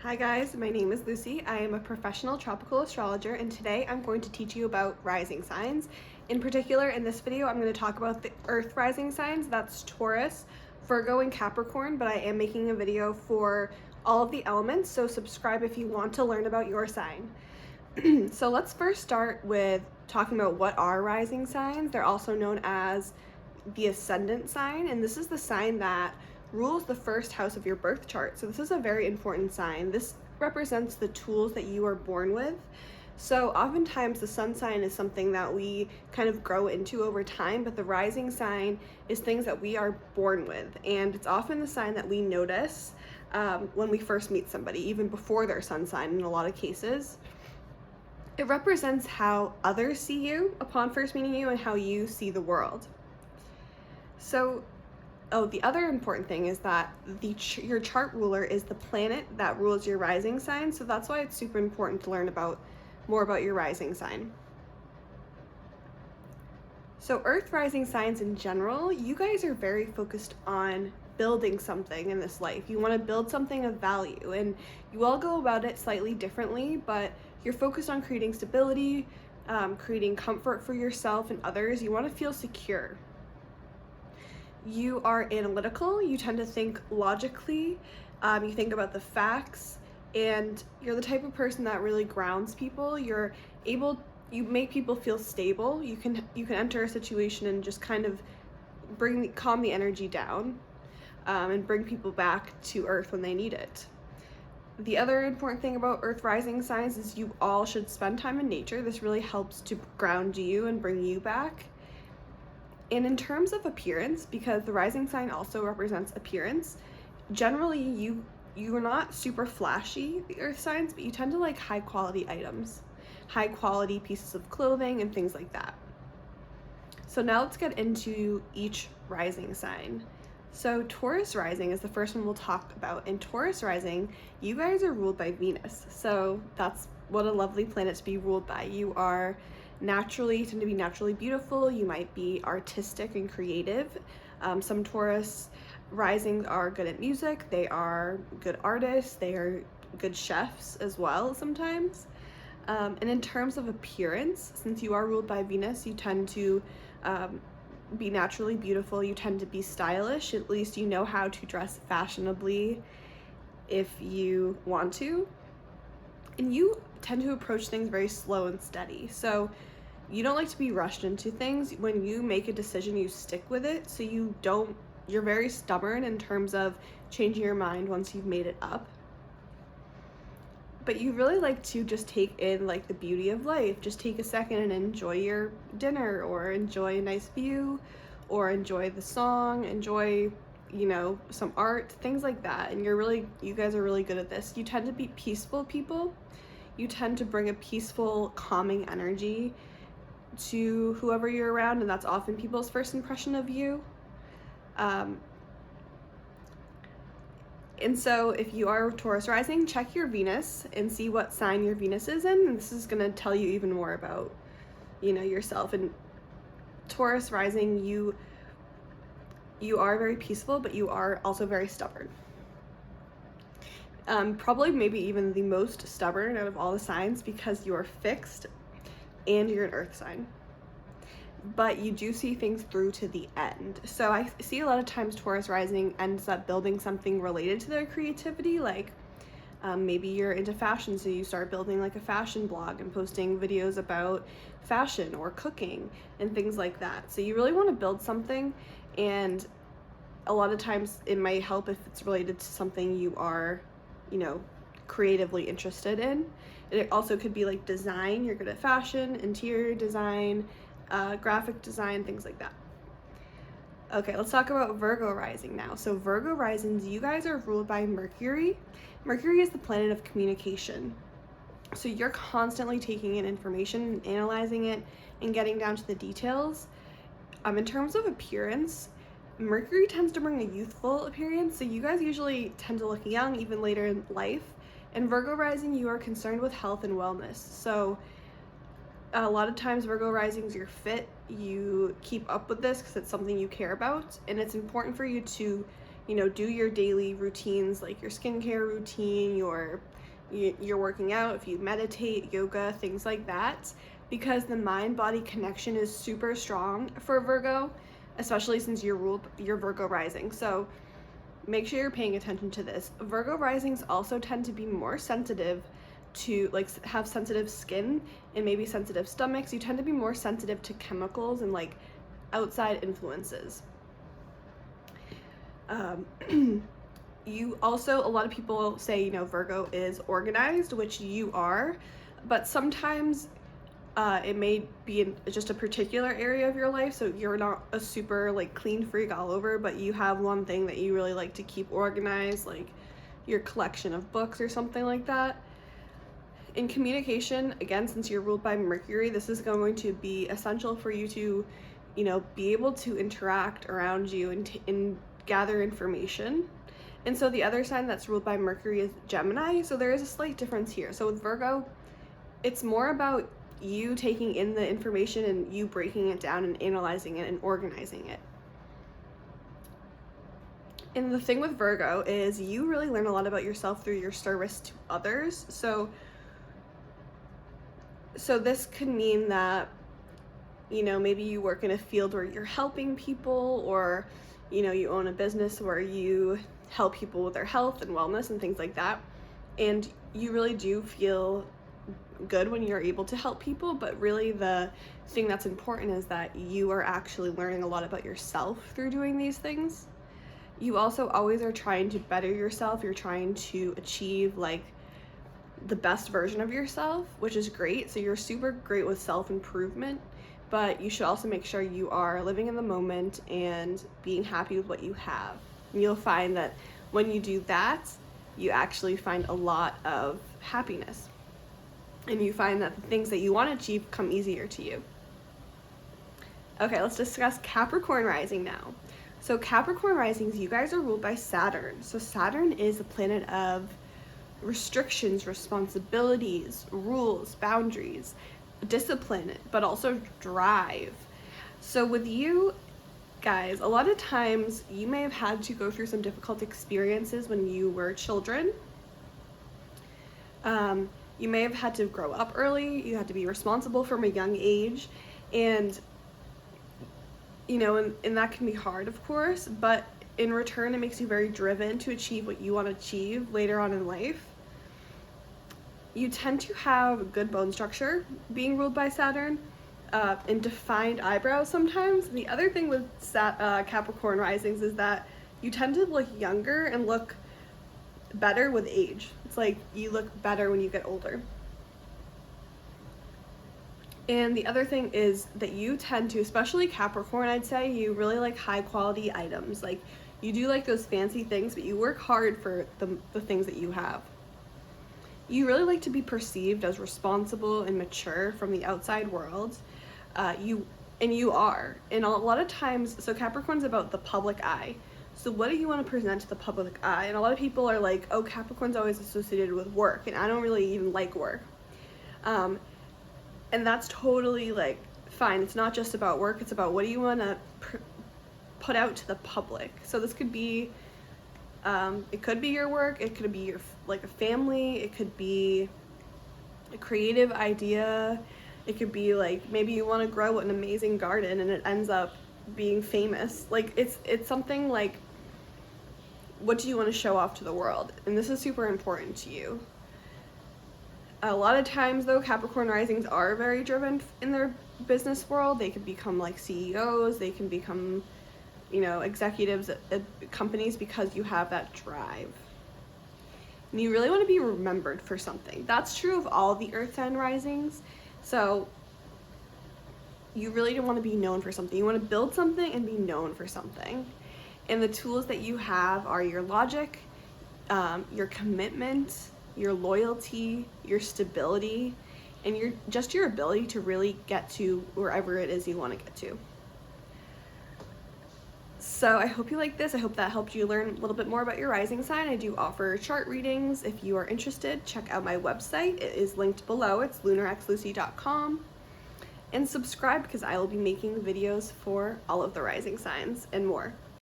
Hi guys, my name is Lucy. I am a professional tropical astrologer, and today I'm going to teach you about rising signs. In particular, in this video, I'm going to talk about the Earth rising signs. That's Taurus, Virgo, and Capricorn, but I am making a video for all of the elements, so subscribe if you want to learn about your sign. So let's first start with talking about what are rising signs. They're also known as the ascendant sign, and this is the sign that rules the first house of your birth chart. So this is a very important sign. This represents the tools that you are born with. So oftentimes the sun sign is something that we kind of grow into over time, but the rising sign is things that we are born with, and it's often the sign that we notice when we first meet somebody, even before their sun sign in a lot of cases. It represents how others see you upon first meeting you and how you see the world. So the other important thing is that your chart ruler is the planet that rules your rising sign, so that's why it's super important to learn more about your rising sign. So Earth rising signs in general, you guys are very focused on building something in this life. You want to build something of value, and you all go about it slightly differently, but you're focused on creating stability, creating comfort for yourself and others. You want to feel secure. You are analytical, you tend to think logically, you think about the facts, and you're the type of person that really grounds people. You make people feel stable. You can enter a situation and just kind of calm the energy down, and bring people back to earth when they need it. The other important thing about Earth rising signs is you all should spend time in nature. This really helps to ground you and bring you back. And in terms of appearance, because the rising sign also represents appearance, generally you are not super flashy, the earth signs, but you tend to like high quality items, high quality pieces of clothing and things like that. So now let's get into each rising sign. So Taurus rising is the first one we'll talk about. In Taurus rising, you guys are ruled by Venus. So that's what a lovely planet to be ruled by. You are tend to be naturally beautiful. You might be artistic and creative. Some Taurus risings are good at music. They are good artists. They are good chefs as well sometimes. And in terms of appearance, since you are ruled by Venus, you tend to be naturally beautiful. You tend to be stylish. At least you know how to dress fashionably if you want to. And you tend to approach things very slow and steady. So you don't like to be rushed into things. When you make a decision, you stick with it. So you're very stubborn in terms of changing your mind once you've made it up. But you really like to just take in like the beauty of life. Just take a second and enjoy your dinner, or enjoy a nice view, or enjoy the song, enjoy, some art, things like that. And you guys are really good at this. You tend to be peaceful people. You tend to bring a peaceful, calming energy to whoever you're around, and that's often people's first impression of you. And so if you are Taurus rising, check your Venus and see what sign your Venus is in, and this is going to tell you even more about, yourself. And Taurus rising, you are very peaceful, but you are also very stubborn. Probably maybe even the most stubborn out of all the signs, because you are fixed and you're an earth sign, but you do see things through to the end. So I see a lot of times Taurus rising ends up building something related to their creativity, like maybe you're into fashion, so you start building like a fashion blog and posting videos about fashion or cooking and things like that. So you really want to build something, and a lot of times it might help if it's related to something you are creatively interested in. And it also could be like design. You're good at fashion, interior design, graphic design, things like that. Okay, let's talk about Virgo rising now. So Virgo risings, you guys are ruled by Mercury. Mercury is the planet of communication. So you're constantly taking in information, analyzing it, and getting down to the details. In terms of appearance, Mercury tends to bring a youthful appearance, so you guys usually tend to look young even later in life. And Virgo rising, you are concerned with health and wellness. So a lot of times Virgo risings, you're fit, you keep up with this because it's something you care about, and it's important for you to do your daily routines, like your skincare routine, you're working out, if you meditate, yoga, things like that, because the mind-body connection is super strong for Virgo, especially since you're Virgo rising. So make sure you're paying attention to this. Virgo risings also tend to be more sensitive to, like, have sensitive skin and maybe sensitive stomachs. You tend to be more sensitive to chemicals and like outside influences. You also, a lot of people say, Virgo is organized, which you are, but sometimes it may be in just a particular area of your life, so you're not a super like clean freak all over, but you have one thing that you really like to keep organized, like your collection of books or something like that. In communication, again, since you're ruled by Mercury, this is going to be essential for you to, be able to interact around you and gather information. And so the other sign that's ruled by Mercury is Gemini, so there is a slight difference here. So with Virgo, it's more about you taking in the information and you breaking it down and analyzing it and organizing it. And the thing with Virgo is you really learn a lot about yourself through your service to others. So this could mean that, maybe you work in a field where you're helping people, or, you own a business where you help people with their health and wellness and things like that. And you really do feel good when you're able to help people, but really the thing that's important is that you are actually learning a lot about yourself through doing these things. You also always are trying to better yourself. You're trying to achieve like the best version of yourself, which is great. So you're super great with self-improvement, but you should also make sure you are living in the moment and being happy with what you have. And you'll find that when you do that, you actually find a lot of happiness. And you find that the things that you want to achieve come easier to you. Okay, let's discuss Capricorn Rising now. So Capricorn Risings, you guys are ruled by Saturn. So Saturn is the planet of restrictions, responsibilities, rules, boundaries, discipline, but also drive. So with you guys, a lot of times you may have had to go through some difficult experiences when you were children. You may have had to grow up early, you had to be responsible from a young age, and and that can be hard, of course, but in return it makes you very driven to achieve what you want to achieve later on in life. You tend to have good bone structure being ruled by Saturn, and defined eyebrows sometimes. And the other thing with Capricorn Risings is that you tend to look younger and look better with age. It's like you look better when you get older. And the other thing is that you tend to, especially Capricorn, I'd say, you really like high quality items. Like you do like those fancy things, but you work hard for the things that you have. You really like to be perceived as responsible and mature from the outside world. You are. And a lot of times, so Capricorn's about the public eye. So what do you want to present to the public eye? And a lot of people are like, oh, Capricorn's always associated with work, and I don't really even like work. And that's totally like fine. It's not just about work, it's about what do you want to put out to the public. So this could be, it could be your work, it could be your like a family, it could be a creative idea, it could be like maybe you want to grow an amazing garden and it ends up being famous. Like it's something like, what do you want to show off to the world? And this is super important to you. A lot of times though, Capricorn Risings are very driven in their business world. They could become like CEOs, they can become, executives at companies because you have that drive. And you really want to be remembered for something. That's true of all the Earth sign risings. So you really don't want to be known for something. You want to build something and be known for something. And the tools that you have are your logic, your commitment, your loyalty, your stability, and your ability to really get to wherever it is you want to get to. So I hope you like this. I hope that helped you learn a little bit more about your rising sign. I do offer chart readings. If you are interested, check out my website. It is linked below. It's lunarxlucy.com. And subscribe because I will be making videos for all of the rising signs and more.